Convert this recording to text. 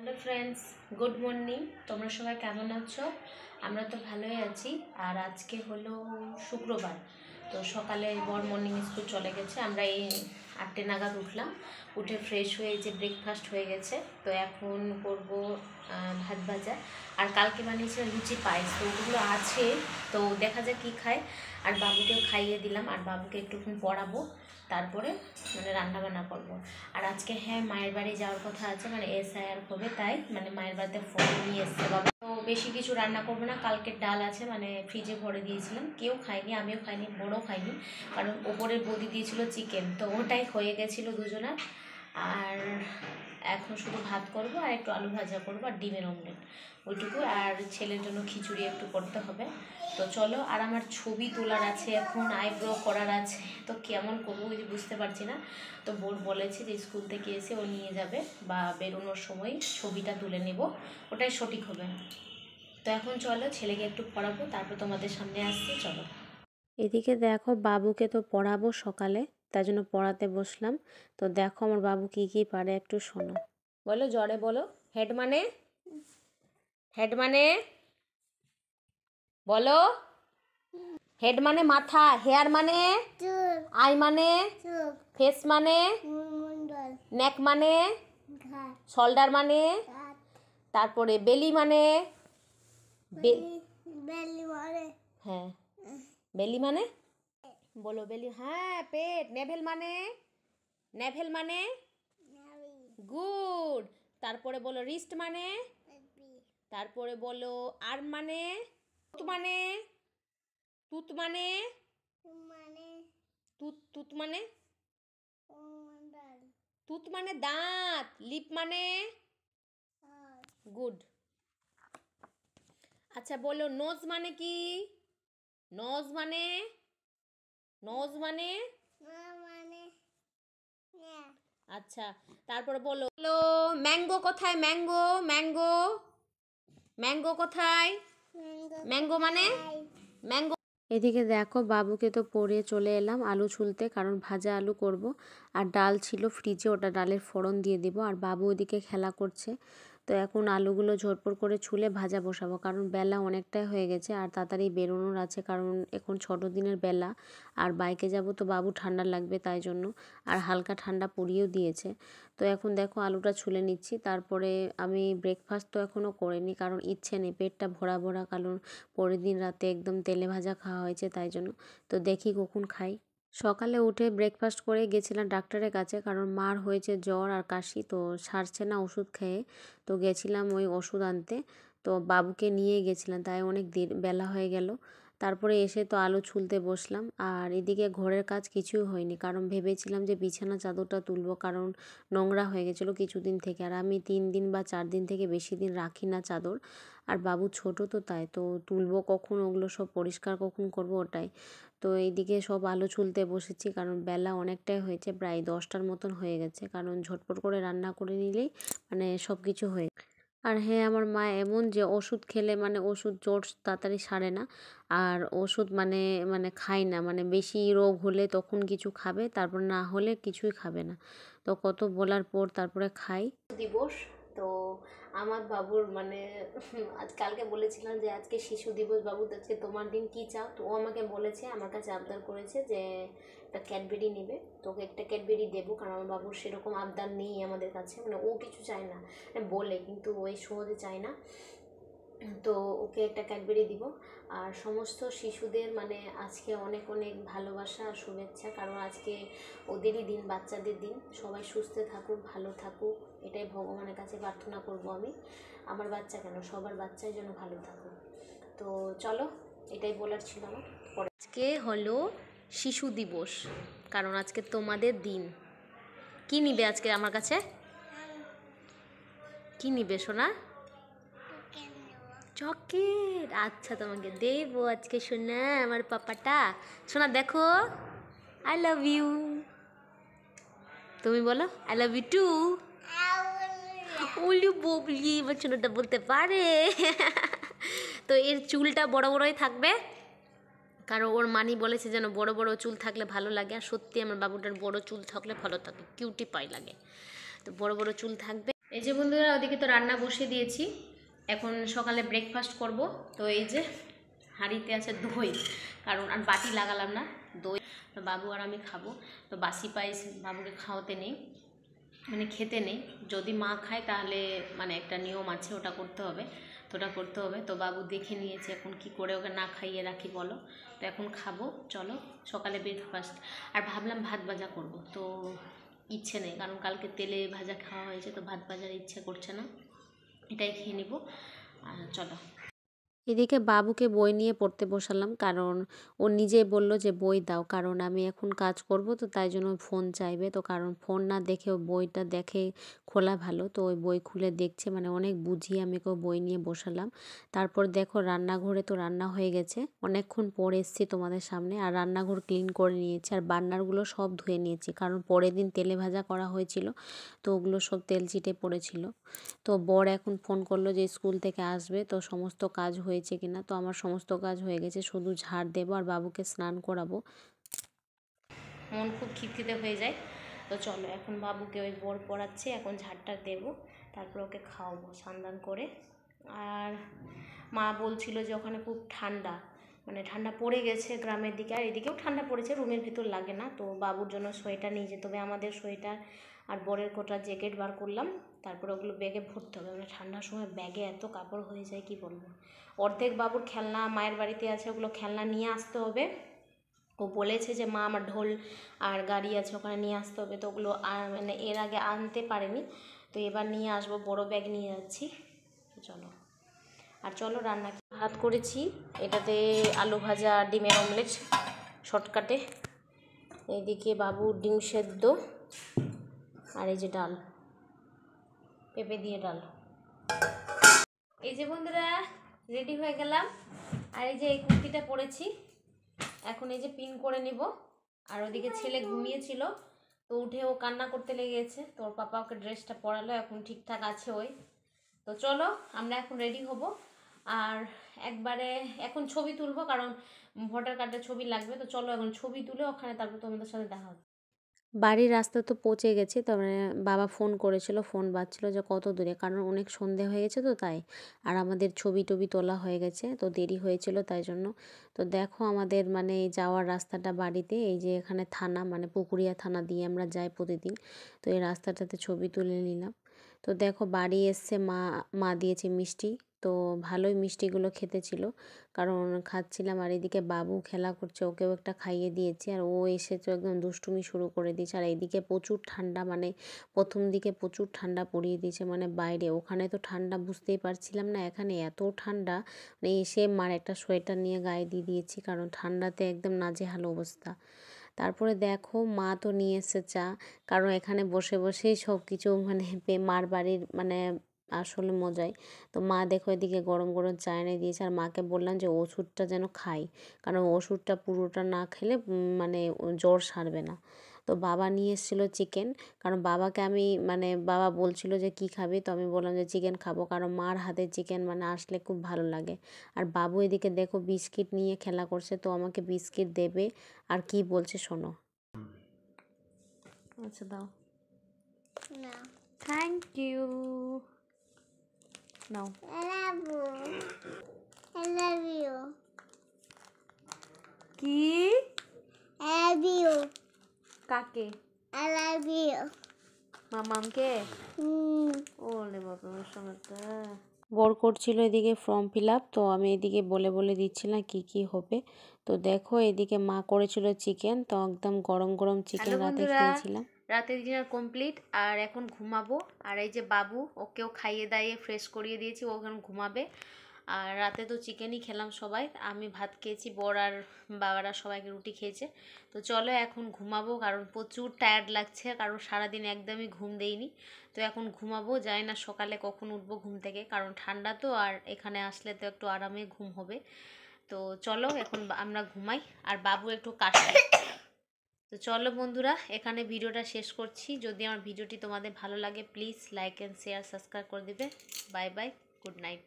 Hello friends, good morning. তোমরা সবাই কেমন আছো? আমরা তো ভালোই আছি। আর আজকে হলো শুক্রবার, তো সকালে বর মর্নিং স্কুল চলে গেছে। আমরা এই 8টে নাগাদ উঠলাম, উঠে ফ্রেশ হয়ে যে ব্রেকফাস্ট হয়ে গেছে। তো এখন করব ভাত ভাজা, আর কালকে বানিয়েছিলাম লুচি পায়েস, তো ওগুলো আছে। তো দেখা যাক কী খায়। আর বাবুকেও খাইয়ে দিলাম, আর বাবুকে একটুক্ষণ পড়াবো, তারপরে রান্নাবান্না করবো। আর আজকে মায়ের বাড়ি যাওয়ার কথা আছে, SIR হবে, তাই মায়ের বাড়িতে ফোন নিয়ে এসছে বাবা। তো বেশি কিছু রান্না করবো না, কালকের ডাল আছে, ফ্রিজে ভরে দিয়েছিলাম, কেউ খায়নি, আমিও খাইনি, বড়ও খাইনি, কারণ ওপরের বদি দিয়েছিল চিকেন, তো ওটাই হয়ে গেছিলো দুজনার। আর এখন শুধু ভাত করব, আর একটু আলু ভাজা করবো, আর ডিমের অমলেট, ওইটুকু। আর ছেলের জন্য খিচুড়ি একটু করতে হবে। তো চলো। আর আমার ছবি তোলার আছে, এখন আইব্রো করার আছে, তো কেমন করবো ওই যে বুঝতে পারছি না। তো বোন বলেছে যে স্কুল থেকে এসে ও নিয়ে যাবে, বা বেরোনোর সময় ছবিটা তুলে নেব, ওটাই সঠিক হবে। তো এখন চলো, ছেলেকে একটু পড়াবো, তারপর তোমাদের সামনে আসছি, চলো। এদিকে দেখো, বাবুকে তো পড়াবো সকালে, তাই জন্য পড়াতে বসলাম। তো দেখো আমার বাবু কি কি পারে, একটু শোনো। বলো, জোরে বলো। হেড মানে? হেড মানে বলো। হেড মানে মাথা, হেয়ার মানে আই মানে ফেস মানে নেক মানে শোল্ডার মানে, তারপরে বেলি মানে হ্যাঁ, বেলি মানে বলো, বেলি, হ্যাঁ পেট। নেভেল মানে? নেভেল মানে গুড। তারপরে বলো রিস্ট মানে? তারপরে বলো আর্ম মানে? তুত মানে? তুত মানে? তুত তুত মানে? তুত মানে দাঁত। লিপ মানে? গুড। আচ্ছা বলো, নোজ মানে কি? নোজ মানে? নোজ মানে? আচ্ছা, তারপরে বলো ম্যাঙ্গো কোথায়? ম্যাঙ্গো, ম্যাঙ্গো, ম্যাঙ্গো কোথায়? ম্যাঙ্গো মানে? ম্যাঙ্গো। এদিকে দেখো, বাবুকে তো পড়িয়ে চলে এলাম আলু ছুলতে, কারণ ভাজা আলু করব। আর ডাল ছিল ফ্রিজে, ওটা ডালের ফোড়ন দিয়ে দিব। আর বাবু ওদিকে খেলা করছে। তো এখন আলুগুলো ঝটপট করে ছুলে ভাজা বসাবো, কারণ বেলা অনেকটাই হয়ে গেছে, আর তাড়াতাড়ি বেরোনোর আছে, কারণ এখন ছোটো দিনের বেলা, আর বাইকে যাব তো বাবু ঠান্ডা লাগবে, তাই জন্য। আর হালকা ঠান্ডা পড়িয়েও দিয়েছে। তো এখন দেখো আলুটা ছুলে নিচ্ছি। তারপরে আমি ব্রেকফাস্ট তো এখনও করিনি, কারণ ইচ্ছে নেই, পেটটা ভরা ভরা, কারণ পরের দিন রাতে একদম তেলে ভাজা খাওয়া হয়েছে, তাই জন্য। তো দেখি কখন খাই। সকালে উঠে ব্রেকফাস্ট করে গেছিলাম ডাক্তারের কাছে, কারণ মার হয়েছে জ্বর আর কাশি, তো সারছে না ওষুধ খেয়ে। তো গেছিলাম ওই ওষুধ আনতে, তো বাবুকে নিয়ে গেছিলাম, তাই অনেক বেলা হয়ে গেল। তারপরে এসে তো আলু ছুলতে বসলাম। আর এদিকে ঘরের কাজ কিছুই হয়নি, কারণ ভেবেছিলাম যে বিছানা চাদরটা তুলবো, কারণ নোংরা হয়ে গেছিলো কিছুদিন থেকে। আর আমি 3 দিন বা 4 দিন থেকে বেশি দিন রাখি না চাদর, আর বাবু ছোট তো, তাই তো তুলবো কখন, ওগুলো সব পরিষ্কার কখন করব, ওটাই। তো এইদিকে সব আলু ছুলতে বসেছি, কারণ বেলা অনেকটাই হয়েছে, প্রায় 10টার মতন হয়ে গেছে, কারণ ঝটপট করে রান্না করে নিলেই সব কিছু হয়ে। আর হ্যাঁ, আমার মা এমন যে ওষুধ খেলে ওষুধ জ্বর তাড়াতাড়ি সারে না, আর ওষুধ খায় না, বেশি রোগ হলে তখন কিছু খাবে, তারপর না হলে কিছুই খাবে না। তো কত বলার পর তারপরে খাই। দিবস তো আমার বাবুর আজ কালকে বলেছিলাম যে আজকে শিশু দিবস, বাবু আজকে তোমার দিন, কি চাও? তো ও আমাকে বলেছে, আমার কাছে আবদার করেছে যে একটা ক্যাডবেরি নেবে, তোকে একটা ক্যাডবেরি দেবো, কারণ আমার বাবুর সেরকম আবদার নেই আমাদের কাছে, ও কিছু চায় না, বলে, কিন্তু ওই সহজে চায় না। তো ওকে একটা ক্যাডবেরি দিব। আর সমস্ত শিশুদের আজকে অনেক অনেক ভালোবাসা আর শুভেচ্ছা, কারণ আজকে ওদেরই দিন, বাচ্চাদের দিন। সবাই সুস্থ থাকুক, ভালো থাকুক, এটাই ভগবানের কাছে প্রার্থনা করব আমি। আমার বাচ্চা কেন, সবার বাচ্চাই যেন ভালো থাকুক। তো চলো, এটাই বলার ছিল আমার। আজকে হলো শিশু দিবস, কারণ আজকে তোমাদের দিন। কি নিবে আজকে আমার কাছে? কি নিবে সোনা? চকলেট? আচ্ছা, তোমাকে দেবো আজকে সোনা, আমার পাপাটা। সোনা দেখো, আই লাভ ইউ। তুমি বলো আই লাভ ইউ টু। ওলি ববলি, আমার সোনাটা বলতে পারে। তো এর চুলটা বড় বড়ই থাকবে, কারণ ওর মানি বলেছে যেন বড় বড় চুল থাকলে ভালো লাগে, আর সত্যি আমার বাবুটার বড় চুল থাকলে ভালো থাকে, কিউটি পাই লাগে। তো বড় বড় চুল থাকবে। এই যে বন্ধুরা, ওদিকে তো রান্না বসিয়ে দিয়েছি, এখন সকালে ব্রেকফাস্ট করব। তো এই যে হাঁড়িতে আছে দই, কারণ আর বাটি লাগালাম না, দই তো বাবু আর আমি খাবো। তো বাসি পায়েস বাবুকে খাওয়াতে নেই, মানে খেতে নেই, যদি মা খায় তাহলে মানে একটা নিয়ম আছে, ওটা করতে হবে। তো ওটা করতে হবে, তো বাবু দেখে নিয়েছে, এখন কি করে ওকে না খাইয়ে রাখি বলো। তো এখন খাবো, চলো সকালে ব্রেকফাস্ট। আর ভাবলাম ভাত ভাজা করব, তো ইচ্ছে নেই, কারণ কালকে তেলে ভাজা খাওয়া হয়েছে, তো ভাত ভাজার ইচ্ছে করছে না, এটাই খেয়ে নিব। আর চলো, এদিকে বাবুকে বই নিয়ে পড়তে বসালাম, কারণ ও নিজেই বলল যে বই দাও, কারণ আমি এখন কাজ করব, তো তাই জন্য ফোন চাইবে। তো কারণ ফোন না দেখে ও বইটা দেখে খোলা ভালো, তো ওই বই খুলে দেখছে, মানে অনেক বুঝিয়ে আমি কেউ বই নিয়ে বসালাম। তারপর দেখো রান্নাঘরে তো রান্না হয়ে গেছে, অনেকক্ষণ পরে এসেছি তোমাদের সামনে, আর রান্নাঘর ক্লিন করে নিয়েছি, আর বার্নারগুলো সব ধুয়ে নিয়েছি, কারণ পরের দিন তেলে ভাজা করা হয়েছিল, তো ওগুলো সব তেল চিটে পড়েছিল। তো বর এখন ফোন করলো যে স্কুল থেকে আসবে, তো সমস্ত কাজ হয়েছে কিনা। তো আমার সমস্ত কাজ হয়ে গেছে, শুধু ঝাড় দেবো আর বাবুকে স্নান করাবো। মন খুব খিটখিটে হয়ে যায়। তো চলো, এখন বাবুকে ওই বর পড়াচ্ছে, এখন ঝাড়টা দেবো, তারপর ওকে খাওয়াবো স্নান করে। আর মা বলছিল যে ওখানে খুব ঠান্ডা, মানে ঠান্ডা পড়ে গেছে গ্রামের দিকে, আর এদিকেও ঠান্ডা পড়েছে, রুমের ভিতর লাগে না। তো বাবুর জন্য সোয়েটার নিয়ে যেতে হবে, আমাদের সোয়েটার আর বরের কোটা জ্যাকেট বার করলাম, তারপরে ওগুলো ব্যাগে ভরতে হবে, মানে ঠান্ডার সময় ব্যাগে এত কাপড় হয়ে যায় কি বলবো। অর্ধেক বাবুর খেলনা মায়ের বাড়িতে আছে, ওগুলো খেলনা নিয়ে আসতে হবে। ও বলেছে যে মা আমার ঢোল আর গাড়ি আছে, ওখানে নিয়ে আসতে হবে, তো ওগুলো মানে এর আগে আনতে পারেনি, তো এবার নিয়ে আসবো, বড় ব্যাগ নিয়ে যাচ্ছি। চলো, আর চলো রান্না ভাত করেছি, এটাতে আলু ভাজা, ডিমের অমলেট শর্টকাটে। এইদিকে বাবু ডিম সেদ্ধ, আর এই যে ডাল, পেঁপে দিয়ে ডাল। এই যে বন্ধুরা রেডি হয়ে গেলাম, আর এই যে এই কুর্তিটা পরেছি, এখন এই যে পিন করে নিব। আর ওদিকে ছেলে ঘুমিয়েছিল, তো উঠে ও কান্না করতে লেগেছে, তো ওর পাপা ওকে ড্রেসটা পরালো, এখন ঠিকঠাক আছে ওই। তো চলো আমরা এখন রেডি হব, আর একবারে এখন ছবি তুলবো, কারণ ভোটার কার্ডের ছবি লাগবে। তো চলো এখন ছবি তুলে ওখানে, তারপর তোমাদের সাথে দেখা হবে। বাড়ির রাস্তা তো পৌঁছে গেছি, তারপরে বাবা ফোন করেছিল, ফোন বাজছিল যে কত দূরে, কারণ অনেক সন্ধে হয়ে গেছে তো তাই। আর আমাদের ছবি টবি তোলা হয়ে গেছে, তো দেরি হয়েছিল তাই জন্য। তো দেখো আমাদের মানে যাওয়ার রাস্তাটা বাড়িতে, এই যে এখানে থানা, মানে পুকুরিয়া থানা দিয়ে আমরা যাই প্রতিদিন, তো এই রাস্তাটাতে ছবি তুলে নিলাম। তো দেখো বাড়ি এসছে, মা দিয়েছে মিষ্টি, তো ভালোই মিষ্টিগুলো খেতে ছিল, কারণ খাচ্ছিলাম। আর এদিকে বাবু খেলা করছে, ওকেও একটা খাইয়ে দিয়েছি, আর ও এসে তো একদম দুষ্টুমি শুরু করে দিয়েছে। আর এইদিকে প্রচুর ঠান্ডা, মানে প্রথম দিকে প্রচুর ঠান্ডা পড়িয়ে দিয়েছে, মানে বাইরে, ওখানে তো ঠান্ডা বুঝতেই পারছিলাম না, এখানে এত ঠান্ডা, মানে এসে মার একটা সোয়েটার নিয়ে গায়ে দিয়ে দিয়েছি, কারণ ঠান্ডাতে একদম নাজেহাল অবস্থা। তারপরে দেখো মা তো নিয়ে এসেছে চা, কারণ এখানে বসে বসেই সব কিছু মানে মার বাড়ির মানে আসলে মজাই। তো মা দেখো এদিকে গরম গরম চা এনে দিয়েছে, আর মাকে বললাম যে ওষুধটা যেন খাই, কারণ ওষুধটা পুরোটা না খেলে মানে জ্বর সারবে না। তো বাবা নিয়ে এসেছিলো চিকেন, কারণ বাবাকে আমি মানে বাবা বলছিল যে কি খাবি, তো আমি বললাম যে চিকেন খাবো, কারণ মার হাতে চিকেন মানে আসলে খুব ভালো লাগে। আর বাবু এদিকে দেখো বিস্কিট নিয়ে খেলা করছে, তো আমাকে বিস্কিট দেবে, আর কি বলছে শোনো। আচ্ছা দাও, No. থ্যাংক ইউ, নাও। I love you. I love you. কি I love you. কাকে? I love you. মামামকে? Mm. ওলে বাবা, আমার সোনাটা। বর করছিল এদিকে ফর্ম ফিল আপ, তো আমি এদিকে বলে বলে দিচ্ছিলাম কি কি হবে। তো দেখো এদিকে মা করেছিল চিকেন, তো একদম গরম গরম চিকেন রাতে খেয়েছিলাম। রাতের ডিনার কমপ্লিট, আর এখন ঘুমাবো। আর এই যে বাবু, ওকেও খাইয়ে দাইয়ে ফ্রেশ করিয়ে দিয়েছি, ও এখন ঘুমাবে। আর রাতে তো চিকেনই খেলাম সবাই, আমি ভাত খেয়েছি, বর আর বাবারা সবাইকে রুটি খেয়েছে। তো চলো এখন ঘুমাবো, কারণ প্রচুর টায়ার্ড লাগছে, কারণ সারাদিন একদমই ঘুম দেইনি। তো এখন ঘুমাবো, জানি না সকালে কখন উঠবো ঘুম থেকে, কারণ ঠান্ডা তো, আর এখানে আসলে তো একটু আরামে ঘুম হবে। তো চলো এখন আমরা ঘুমাই, আর বাবু একটু কাশবে। তো চলো বন্ধুরা, এখানে ভিডিওটা শেষ করছি। যদি আমার ভিডিওটি তোমাদের ভালো লাগে please like and share, subscribe করে দিবে। Bye bye, good night.